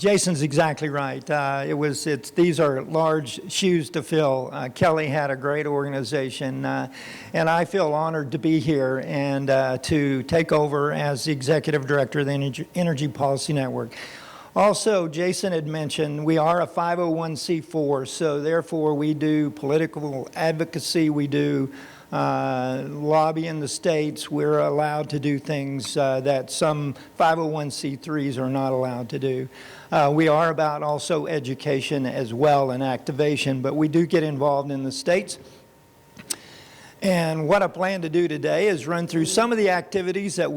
Jason's exactly right. These are large shoes to fill. Kelly had a great organization, and I feel honored to be here and to take over as the Executive Director of the Energy Policy Network. Also, Jason had mentioned we are a 501c4, so therefore we do political advocacy, we do lobby in the states. We're allowed to do things that some 501c3s are not allowed to do. We are about also education as well and activation, but we do get involved in the states. And what I plan to do today is run through some of the activities that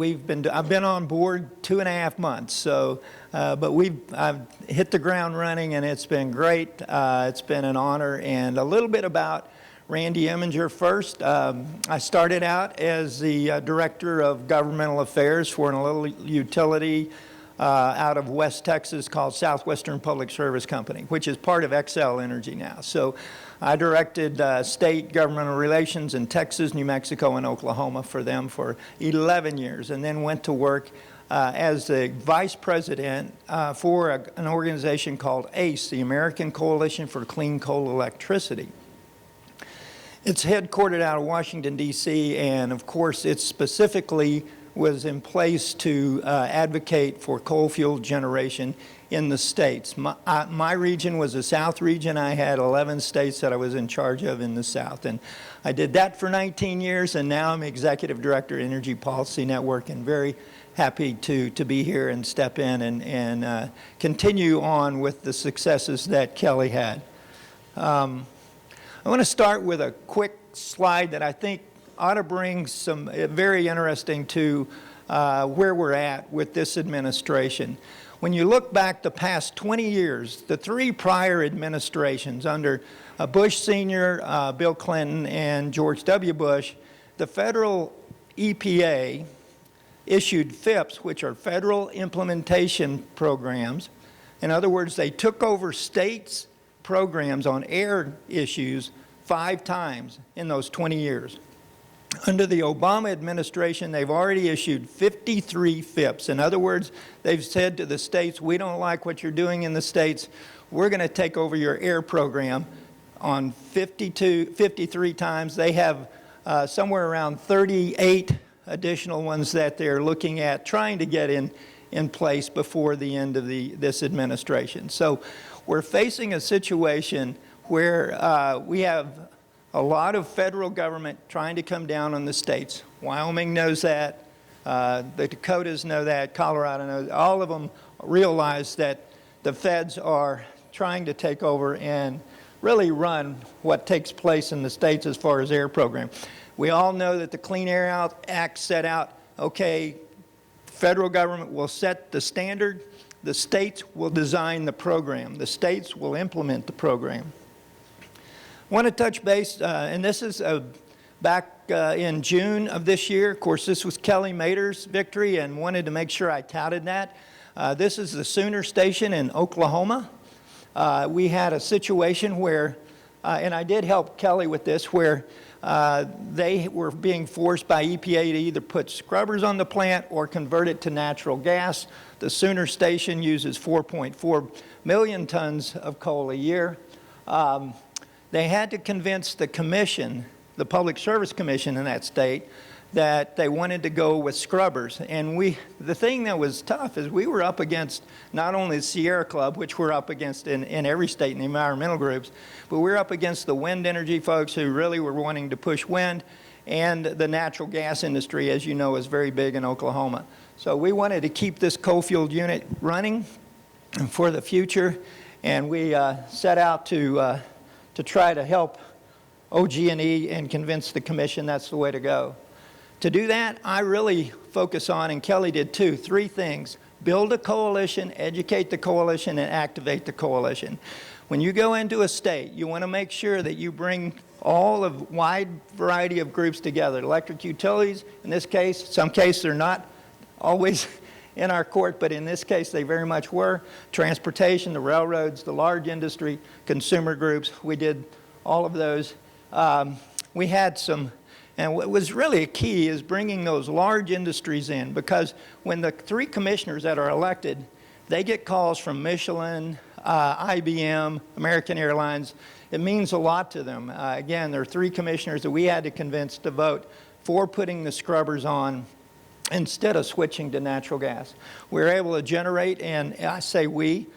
I've been on board 2.5 months, so, but I've hit the ground running and it's been great. It's been an honor. And a little bit about Randy Eminger first. I started out as the Director of Governmental Affairs for a little utility out of West Texas called Southwestern Public Service Company, which is part of Xcel Energy now. So I directed state governmental relations in Texas, New Mexico, and Oklahoma for them for 11 years, and then went to work as the vice president for an organization called ACE, the American Coalition for Clean Coal Electricity. It's headquartered out of Washington, D.C., and of course it specifically was in place to advocate for coal fuel generation in the states. My region was the South region. I had 11 states that I was in charge of in the South, and I did that for 19 years, and now I'm Executive Director of Energy Policy Network, and very happy to be here and step in and continue on with the successes that Kelly had. I want to start with a quick slide that I think ought to bring some very interesting to where we're at with this administration. When you look back the past 20 years, the 3 prior administrations under Bush Sr., Bill Clinton, and George W. Bush, the federal EPA issued FIPS, which are Federal Implementation Programs. In other words, they took over states' programs on air issues 5 times in those 20 years. Under the Obama administration, they've already issued 53 FIPS. In other words, they've said to the states, we don't like what you're doing in the states. We're going to take over your air program on 53 times. They have somewhere around 38 additional ones that they're looking at trying to get in place before the end of this administration. So we're facing a situation where we have a lot of federal government trying to come down on the states. Wyoming knows that. The Dakotas know that. Colorado knows. All of them realize that the feds are trying to take over and really run what takes place in the states as far as air program. We all know that the Clean Air Act set out, okay, federal government will set the standard. The states will design the program. The states will implement the program. I want to touch base, and this is back in June of this year. Of course, this was Kelly Mader's victory, and wanted to make sure I touted that. This is the Sooner Station in Oklahoma. We had a situation where, and I did help Kelly with this, where they were being forced by EPA to either put scrubbers on the plant or convert it to natural gas. The Sooner Station uses 4.4 million tons of coal a year. They had to convince the commission, the Public Service Commission in that state, that they wanted to go with scrubbers. And the thing that was tough is we were up against not only the Sierra Club, which we're up against in every state in the environmental groups, but we're up against the wind energy folks who really were wanting to push wind, and the natural gas industry, as you know, is very big in Oklahoma. So we wanted to keep this coal-fueled unit running for the future, and we set out to try to help OG&E and convince the commission that's the way to go. To do that, I really focus on, and Kelly did too, 3 things: build a coalition, educate the coalition, and activate the coalition. When you go into a state, you want to make sure that you bring all of wide variety of groups together. Electric utilities, in this case, some cases they're not always in our court, but in this case they very much were. Transportation, the railroads, the large industry, consumer groups, we did all of those. We had some, and what was really a key is bringing those large industries in, because when the 3 commissioners that are elected, They get calls from Michelin, IBM, American Airlines. It means a lot to them. Again, there are 3 commissioners that we had to convince to vote for putting the scrubbers on instead of switching to natural gas. We were able to generate, and I say we,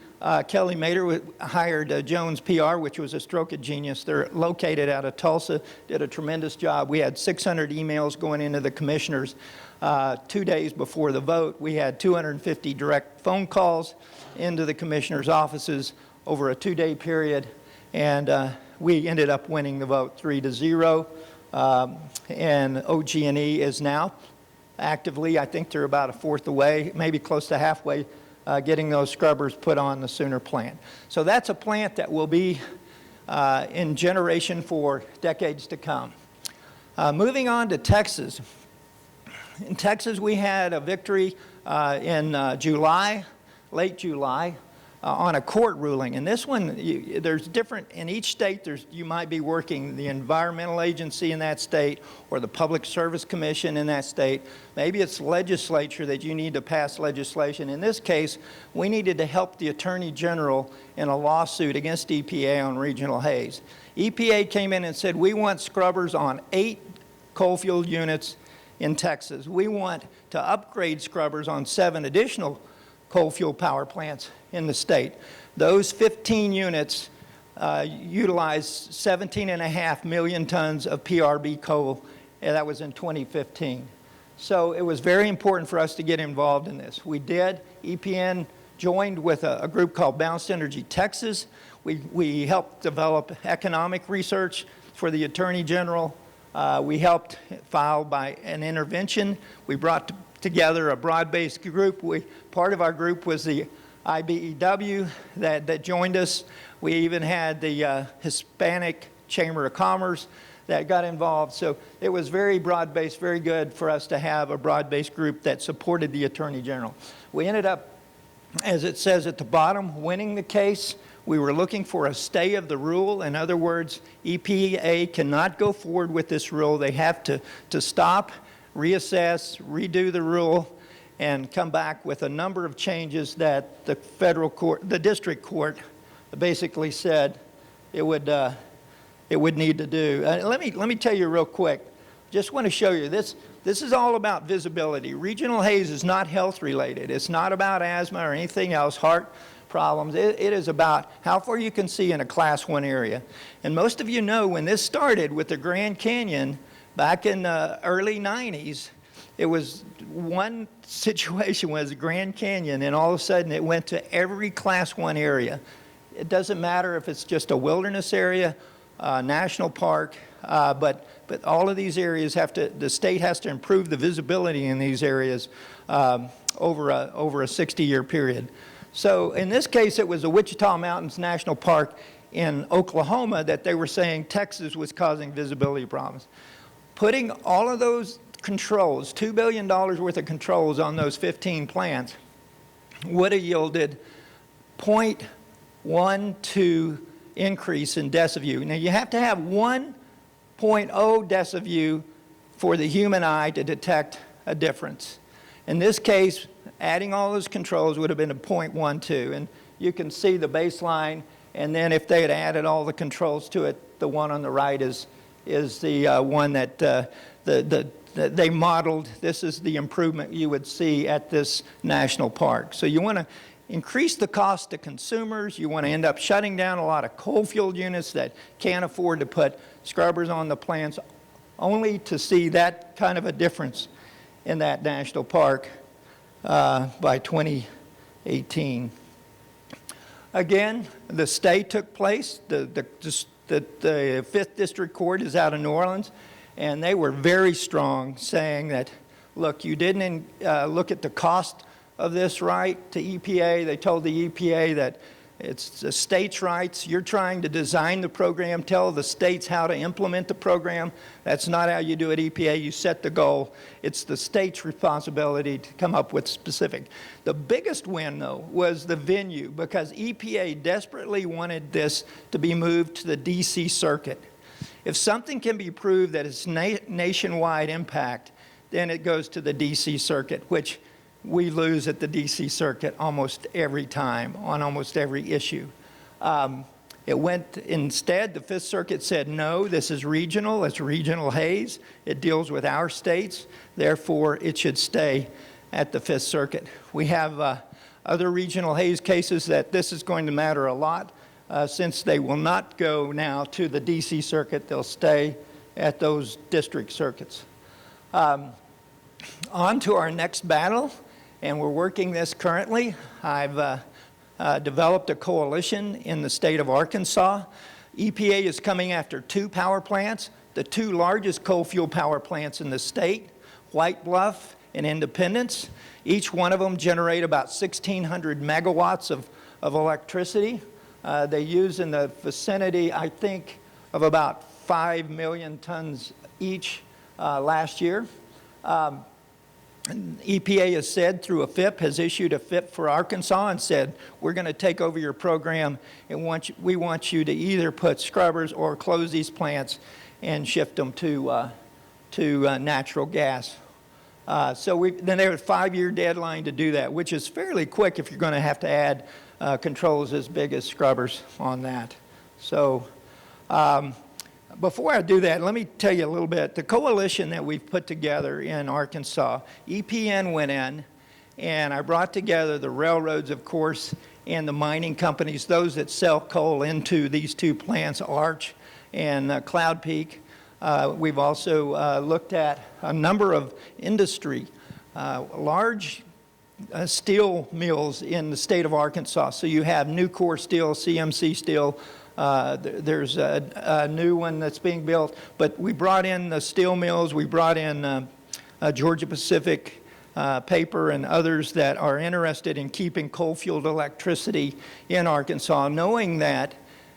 Kelly Mater hired Jones PR, which was a stroke of genius. They're located out of Tulsa, did a tremendous job. We had 600 emails going into the commissioners 2 days before the vote. We had 250 direct phone calls into the commissioners' offices over a 2-day period, and we ended up winning the vote 3-0. And OG&E is now actively, I think they're about a fourth away, maybe close to halfway, getting those scrubbers put on the Sooner plant. So that's a plant that will be in generation for decades to come. Moving on to Texas. In Texas, we had a victory in July, late July, on a court ruling. And this one, there's different, in each state, you might be working the environmental agency in that state or the Public Service Commission in that state. Maybe it's legislature that you need to pass legislation. In this case, we needed to help the Attorney General in a lawsuit against EPA on regional haze. EPA came in and said, we want scrubbers on 8 coal-fueled units in Texas. We want to upgrade scrubbers on 7 additional coal-fuel power plants in the state. Those 15 units utilized 17.5 million tons of PRB coal, and that was in 2015. So it was very important for us to get involved in this. We did. EPN joined with a group called Balanced Energy Texas. We helped develop economic research for the Attorney General. We helped file by an intervention. We brought together a broad-based group. Part of our group was the IBEW that joined us. We even had the Hispanic Chamber of Commerce that got involved. So it was very broad-based, very good for us to have a broad-based group that supported the Attorney General. We ended up, as it says at the bottom, winning the case. We were looking for a stay of the rule. In other words, EPA cannot go forward with this rule. They have to stop, reassess, redo the rule, and come back with a number of changes that the federal court, the district court, basically said it would need to do. Let me tell you real quick. Just want to show you this. This is all about visibility. Regional haze is not health related. It's not about asthma or anything else, heart problems. It is about how far you can see in a Class 1 area. And most of you know when this started with the Grand Canyon back in the early 90s, it was one situation was the Grand Canyon, and all of a sudden it went to every Class 1 area. It doesn't matter if it's just a wilderness area, national park, but all of these areas the state has to improve the visibility in these areas over a 60-year period. So in this case, it was the Wichita Mountains National Park in Oklahoma that they were saying Texas was causing visibility problems. Putting all of those controls, $2 billion worth of controls on those 15 plants would have yielded 0.12 increase in deciview. Now you have to have 1.0 deciview for the human eye to detect a difference. In this case, adding all those controls would have been a 0.12, and you can see the baseline, and then if they had added all the controls to it, the one on the right is the one that they modeled. This is the improvement you would see at this national park. So you want to increase the cost to consumers. You want to end up shutting down a lot of coal-fueled units that can't afford to put scrubbers on the plants, only to see that kind of a difference in that national park by 2018. Again, the stay took place. The 5th District Court is out of New Orleans, and they were very strong, saying that, look, you didn't look at the cost of this right to EPA. They told the EPA that it's the state's rights. You're trying to design the program, tell the states how to implement the program. That's not how you do it, EPA. You set the goal. It's the state's responsibility to come up with specific. The biggest win, though, was the venue, because EPA desperately wanted this to be moved to the D.C. Circuit. If something can be proved that it's nationwide impact, then it goes to the D.C. Circuit, which we lose at the DC Circuit almost every time on almost every issue. It went instead, the Fifth Circuit said, no, this is regional, it's regional haze. It deals with our states, therefore it should stay at the Fifth Circuit. We have other regional haze cases that this is going to matter a lot since they will not go now to the DC Circuit, they'll stay at those district circuits. On to our next battle, and we're working this currently. I've developed a coalition in the state of Arkansas. EPA is coming after 2 power plants, the 2 largest coal fuel power plants in the state, White Bluff and Independence. Each one of them generate about 1,600 megawatts of electricity. They use in the vicinity, I think, of about 5 million tons each last year. EPA has said through a FIP, has issued a FIP for Arkansas and said, we're going to take over your program and we want you to either put scrubbers or close these plants and shift them to natural gas. Then they have a 5-year deadline to do that, which is fairly quick if you're going to have to add controls as big as scrubbers on that. So before I do that, let me tell you a little bit. The coalition that we've put together in Arkansas, EPN went in, and I brought together the railroads, of course, and the mining companies, those that sell coal into these 2 plants, Arch and Cloud Peak. We've also looked at a number of industry, large steel mills in the state of Arkansas. So you have Nucor Steel, CMC Steel. There's a new one that's being built. But we brought in the steel mills. We brought in Georgia Pacific Paper and others that are interested in keeping coal-fueled electricity in Arkansas, knowing that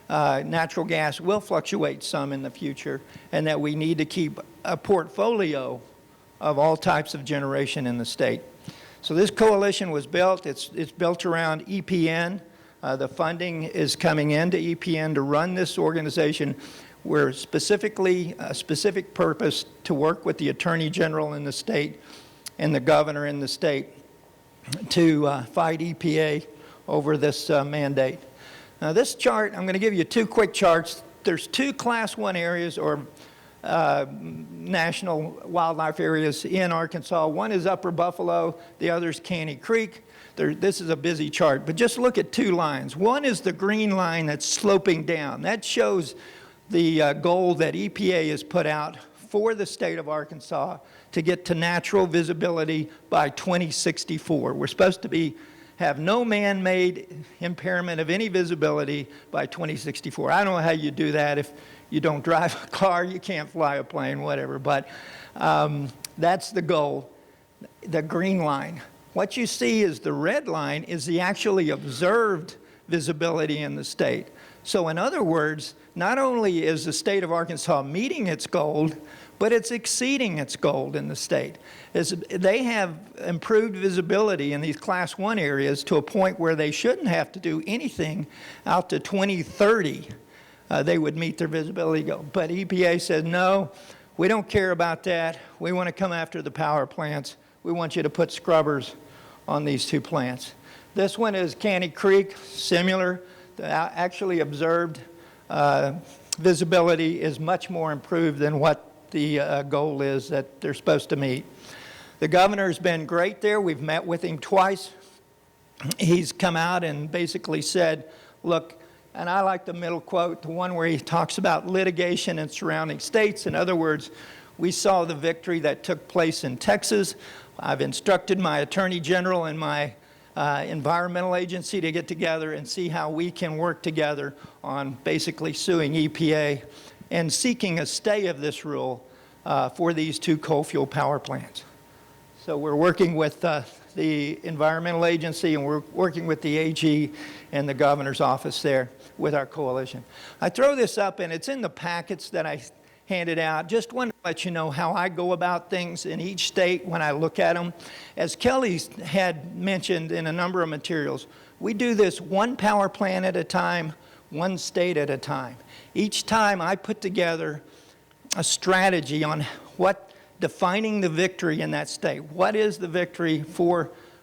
natural gas will fluctuate some in the future and that we need to keep a portfolio of all types of generation in the state. So this coalition was built. It's built around EPN. The funding is coming into EPN to run this organization. We're specifically, a specific purpose to work with the Attorney General in the state and the governor in the state to fight EPA over this mandate. Now this chart, I'm going to give you 2 quick charts. There's 2 Class 1 areas or national wildlife areas in Arkansas. One is Upper Buffalo, the other is Caney Creek. This is a busy chart, but just look at 2 lines. One is the green line that's sloping down. That shows the goal that EPA has put out for the state of Arkansas to get to natural visibility by 2064. We're supposed to have no man-made impairment of any visibility by 2064. I don't know how you do that. If you don't drive a car, you can't fly a plane, whatever. But that's the goal, the green line. What you see is the red line is the actually observed visibility in the state. So in other words, not only is the state of Arkansas meeting its goal, but it's exceeding its goal in the state. They have improved visibility in these Class 1 areas to a point where they shouldn't have to do anything out to 2030. They would meet their visibility goal. But EPA said, no, we don't care about that. We want to come after the power plants. We want you to put scrubbers on these 2 plants. This one is Caney Creek, similar. The actually observed visibility is much more improved than what the goal is that they're supposed to meet. The governor's been great there. We've met with him twice. He's come out and basically said, look, and I like the middle quote, the one where he talks about litigation in surrounding states. In other words, we saw the victory that took place in Texas. I've instructed my Attorney General and my environmental agency to get together and see how we can work together on basically suing EPA and seeking a stay of this rule for these 2 coal fuel power plants. So we're working with the environmental agency and we're working with the AG and the governor's office there with our coalition. I throw this up and it's in the packets that I handed out. Just wanted to let you know how I go about things in each state when I look at them. As Kelly had mentioned in a number of materials, we do this 1 power plant at a time, 1 state at a time. Each time I put together a strategy on defining the victory in that state. What is the victory for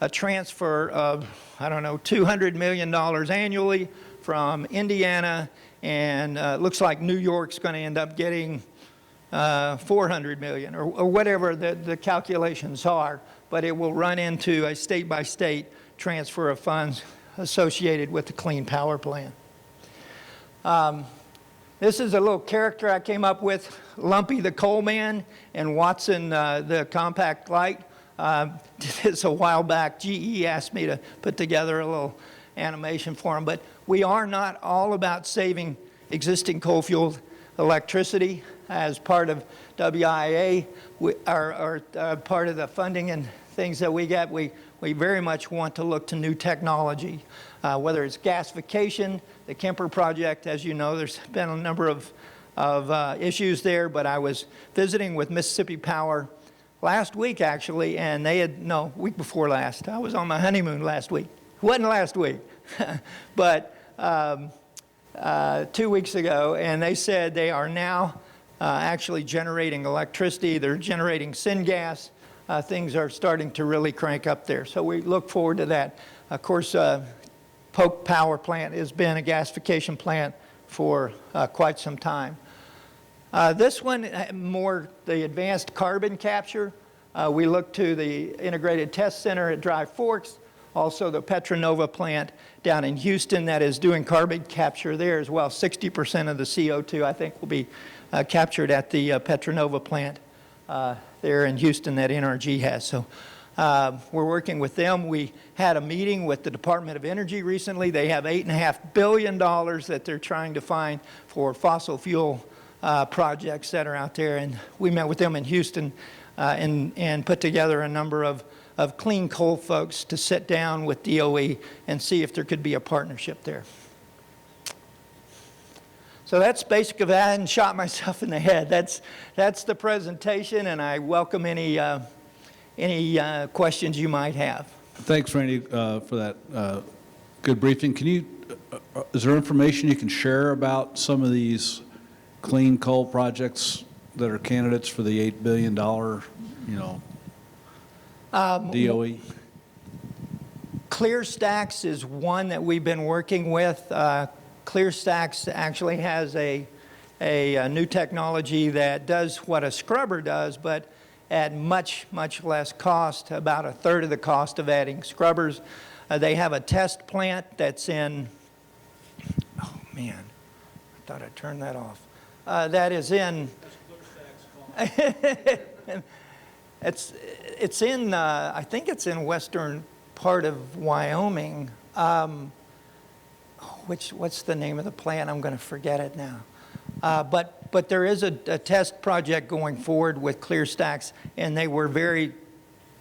a transfer of, I don't know, $200 million annually from Indiana, and looks like New York's going to end up getting 400 million or whatever the calculations are, but it will run into a state-by-state transfer of funds associated with the Clean Power Plan. This is a little character I came up with, Lumpy the Coal Man and Watson the Compact Light. This a while back. GE asked me to put together a little animation for them, but we are not all about saving existing coal-fueled electricity. As part of WIA, or part of the funding and things that we get, we very much want to look to new technology, whether it's gasification, the Kemper project. As you know, there's been a number of issues there, but I was visiting with Mississippi Power last week, actually, and they had, no, week before last. I was on my honeymoon last week. It wasn't last week, but 2 weeks ago, and they said they are now actually generating electricity. They're generating syngas. Things are starting to really crank up there. So we look forward to that. Of course, Polk Power Plant has been a gasification plant for quite some time. This one, more the advanced carbon capture. We look to the Integrated Test Center at Dry Forks, also the Petronova plant down in Houston that is doing carbon capture there as well. 60% of the CO2, I think, will be captured at the Petronova plant there in Houston that NRG has. So we're working with them. We had a meeting with the Department of Energy recently. They have $8.5 billion that they're trying to find for fossil fuel projects that are out there. And we met with them in Houston and put together a number of clean coal folks to sit down with DOE and see if there could be a partnership there. So that's basically that. I hadn't shot myself in the head. That's the presentation, and I welcome any questions you might have. Thanks, Randy, for that good briefing. Can you, is there information you can share about some of these clean coal projects that are candidates for the $8 billion, DOE? ClearStacks is one that we've been working with. ClearStacks actually has a new technology that does what a scrubber does, but at much, much less cost, about a third of the cost of adding scrubbers. They have a test plant that's in, oh man, I thought I turned that off. That is in, it's in, I think it's in western part of Wyoming. What's the name of the plant? I'm going to forget it now. But there is a test project going forward with ClearStacks, and they were very,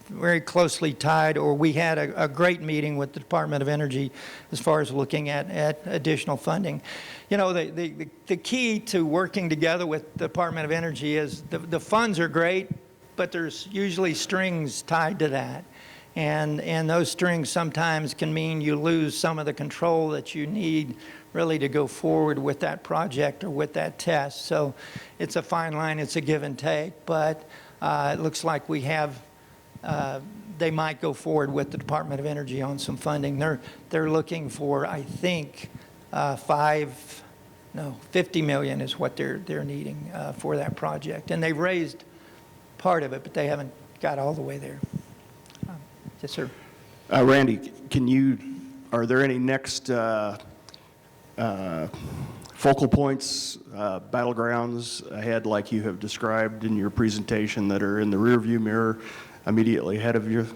very closely tied, or we had a great meeting with the Department of Energy as far as looking at additional funding. You know, the key to working together with the Department of Energy is the funds are great, but there's usually strings tied to that. And those strings sometimes can mean you lose some of the control that you need really to go forward with that project or with that test. So it's a fine line, it's a give and take, but it looks like we have, they might go forward with the Department of Energy on some funding. They're looking for, I think, 50 million is what they're needing for that project. And they've raised part of it, but they haven't got all the way there. Yes, sir. Randy, are there any next focal points, battlegrounds ahead like you have described in your presentation that are in the rearview mirror immediately ahead of you?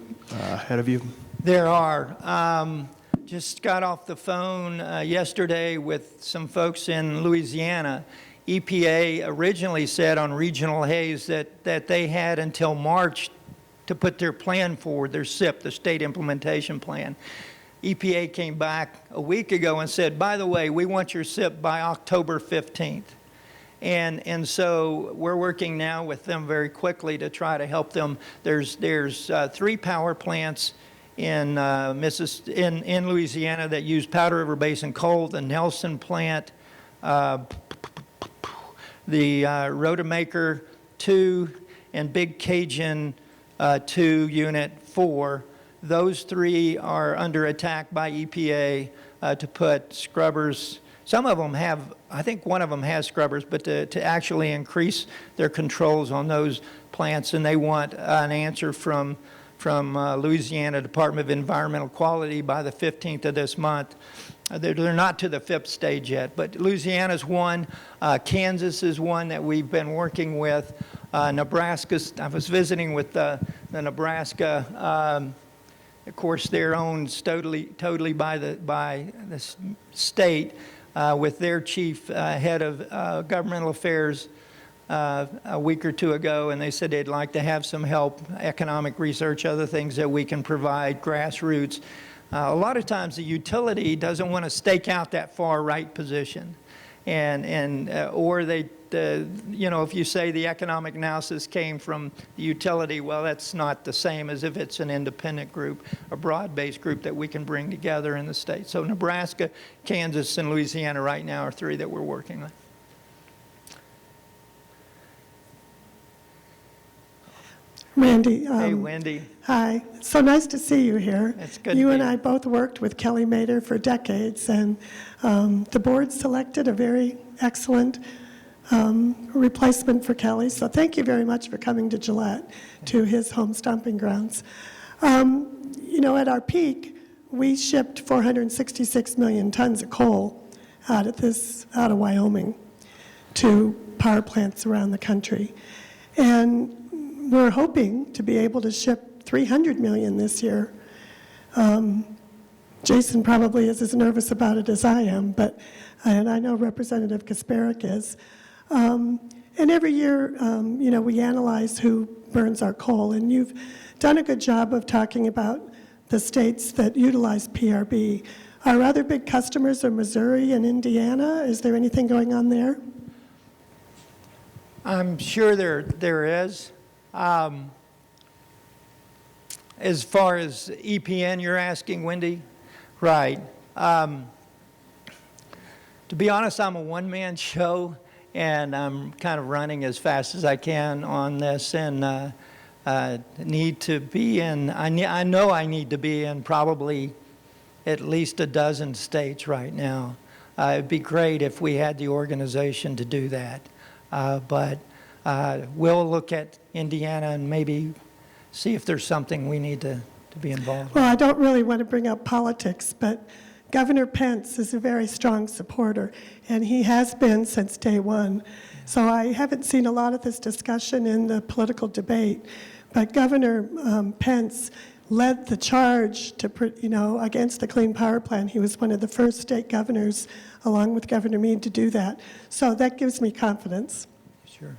There are. Just got off the phone yesterday with some folks in Louisiana. EPA originally said on regional haze that they had until March to put their plan forward, their SIP, the State Implementation Plan. EPA came back a week ago and said, by the way, we want your SIP by October 15th. And so we're working now with them very quickly to try to help them. There's 3 power plants in Louisiana that use Powder River Basin coal, the Nelson plant, the Rodemaker 2, and Big Cajun 2 Unit 4 those three are under attack by EPA to put scrubbers. Some of them have, I think one of them has scrubbers, but to actually increase their controls on those plants, and they want an answer from Louisiana Department of Environmental Quality by the 15th of this month. They're not to the 5th stage yet, but Louisiana's one, Kansas is one that we've been working with, Nebraska. I was visiting with the Nebraska, of course they're owned totally by the state, with their chief head of governmental affairs a week or two ago, and they said they'd like to have some help, economic research, other things that we can provide, grassroots. A lot of times the utility doesn't want to stake out that far right position, or they, you know, if you say the economic analysis came from the utility, well, that's not the same as if it's an independent group, a broad-based group that we can bring together in the state. So Nebraska, Kansas, and Louisiana right now are three that we're working on. Randy. Hey, Wendy. Hi. It's so nice to see you here. It's good You to and be I here. both worked with Kelly Mader for decades, and the board selected a very excellent replacement for Kelly. So thank you very much for coming to Gillette, to his home stomping grounds. You know, at our peak, we shipped 466 million tons of coal out of Wyoming to power plants around the country. And we're hoping to be able to ship 300 million this year. Jason probably is as nervous about it as I am, and I know Representative Kasparek is. And every year, you know, we analyze who burns our coal, and you've done a good job of talking about the states that utilize PRB. Our other big customers are Missouri and Indiana. Is there anything going on there? I'm sure there is. As far as EPN, you're asking, Wendy? Right. To be honest, I'm a one-man show, and I'm kind of running as fast as I can on this, and need to be in, I know I need to be in probably at least a dozen states right now. It'd be great if we had the organization to do that, but we'll look at Indiana and maybe see if there's something we need to be involved Well, I don't really want to bring up politics, but Governor Pence is a very strong supporter, and he has been since day one. So I haven't seen a lot of this discussion in the political debate, but Governor Pence led the charge to, you know, against the Clean Power Plan. He was one of the first state governors, along with Governor Meade, to do that. So that gives me confidence. Sure.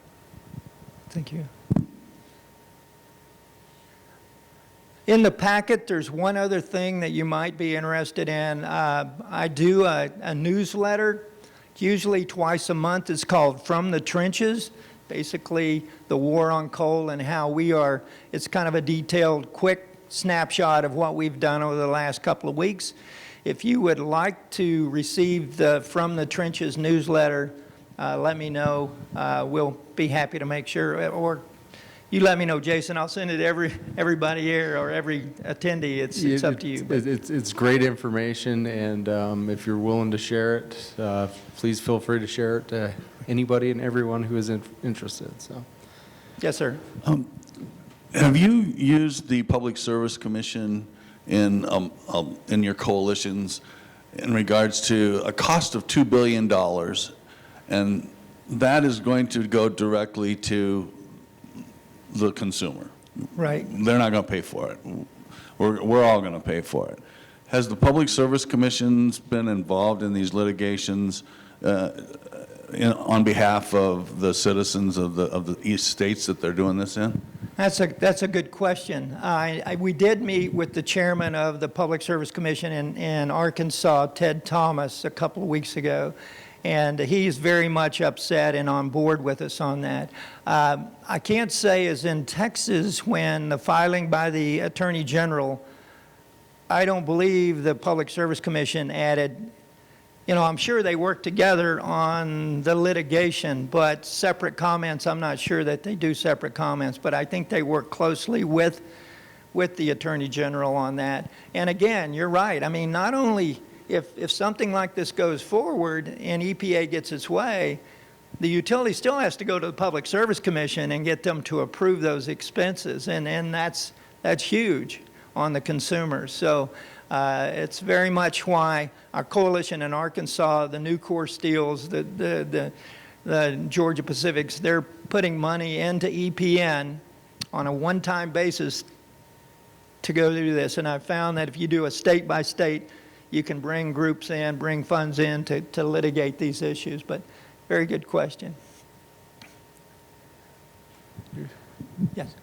Thank you. In the packet, there's one other thing that you might be interested in. I do a newsletter, usually twice a month. It's called From the Trenches, basically the war on coal and how we are. It's kind of a detailed, quick snapshot of what we've done over the last couple of weeks. If you would like to receive the From the Trenches newsletter, let me know. We'll be happy to make sure, or you let me know, Jason. I'll send it to everybody here or every attendee. It's up to you. It's great information, and if you're willing to share it, please feel free to share it to anybody and everyone who is interested. So, Yes, sir. Have you used the Public Service Commission in your coalitions in regards to a cost of $2 billion, and that is going to go directly to the consumer? Right. They're not going to pay for it. We're all going to pay for it. Has the Public Service Commission's been involved in these litigations on behalf of the citizens of the East states that they're doing this in? That's a good question. We did meet with the chairman of the Public Service Commission in Arkansas, Ted Thomas, a couple of weeks ago, and he's very much upset and on board with us on that. I can't say as in Texas when the filing by the Attorney General, I don't believe the Public Service Commission added, you know, I'm sure they work together on the litigation, but separate comments, I'm not sure that they do separate comments, but I think they work closely with with the Attorney General on that. And again, you're right. I mean, not only if something like this goes forward and EPA gets its way, the utility still has to go to the Public Service Commission and get them to approve those expenses, and that's huge on the consumers. So it's very much why our coalition in Arkansas, the Nucor Steels, the Georgia Pacifics, they're putting money into EPN on a one-time basis to go through this. And I've found that if you do a state-by-state, you can bring groups in, bring funds in to litigate these issues. But very good question. Yes.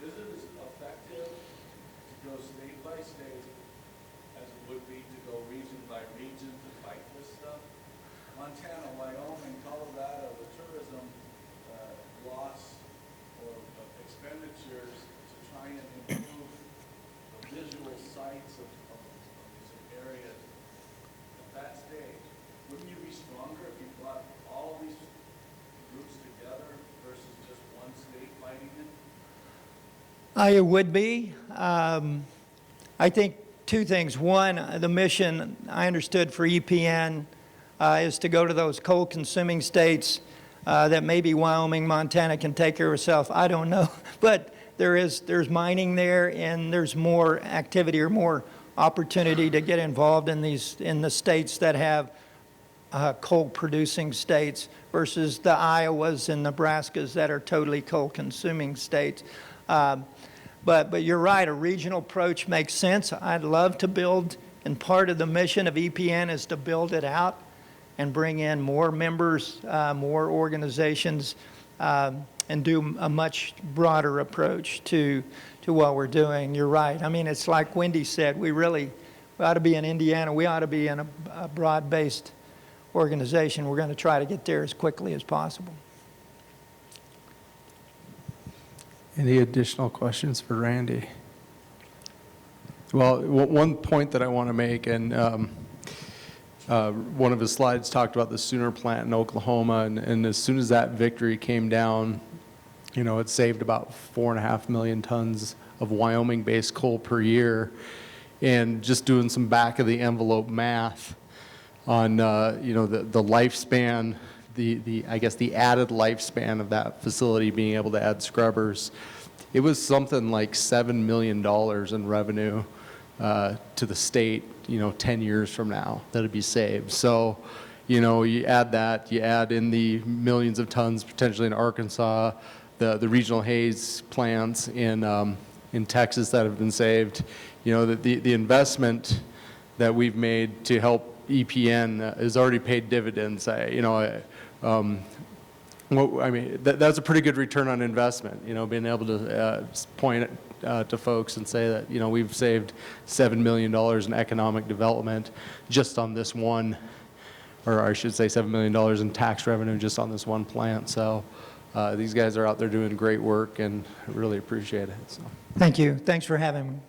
Is it as effective to go state by state as it would be to go region by region to fight this stuff? Montana, Wyoming, Colorado, the tourism loss or expenditures to try and improve the visual sights of these areas at that stage. Wouldn't you be stronger if you brought all of these groups together versus just one state fighting it? It would be. I think two things. One, the mission I understood for EPN is to go to those coal-consuming states that maybe Wyoming, Montana can take care of itself. I don't know, but there's mining there, and there's more activity or more opportunity to get involved in the states that have coal-producing states versus the Iowas and Nebraskas that are totally coal-consuming states. But you're right, a regional approach makes sense. I'd love to build, and part of the mission of EPN is to build it out and bring in more members, more organizations, and do a much broader approach to what we're doing. You're right. I mean, it's like Wendy said, we ought to be in Indiana. We ought to be in a broad-based organization. We're going to try to get there as quickly as possible. Any additional questions for Randy? Well, one point that I want to make, and one of his slides talked about the Sooner plant in Oklahoma, and as soon as that victory came down, you know, it saved about 4.5 million tons of Wyoming-based coal per year. And just doing some back-of-the-envelope math on, you know, the lifespan, I guess the added lifespan of that facility being able to add scrubbers, it was something like $7 million in revenue to the state, you know, 10 years from now that'd be saved. So, you know, you add that, you add in the millions of tons potentially in Arkansas, the regional Haze plants in Texas that have been saved. You know, the investment that we've made to help EPN has already paid dividends. I mean, that's a pretty good return on investment, you know, being able to point to folks and say that, you know, we've saved $7 million in economic development just on this one, or I should say $7 million in tax revenue just on this one plant. So these guys are out there doing great work, and I really appreciate it. So. Thank you. Thanks for having me.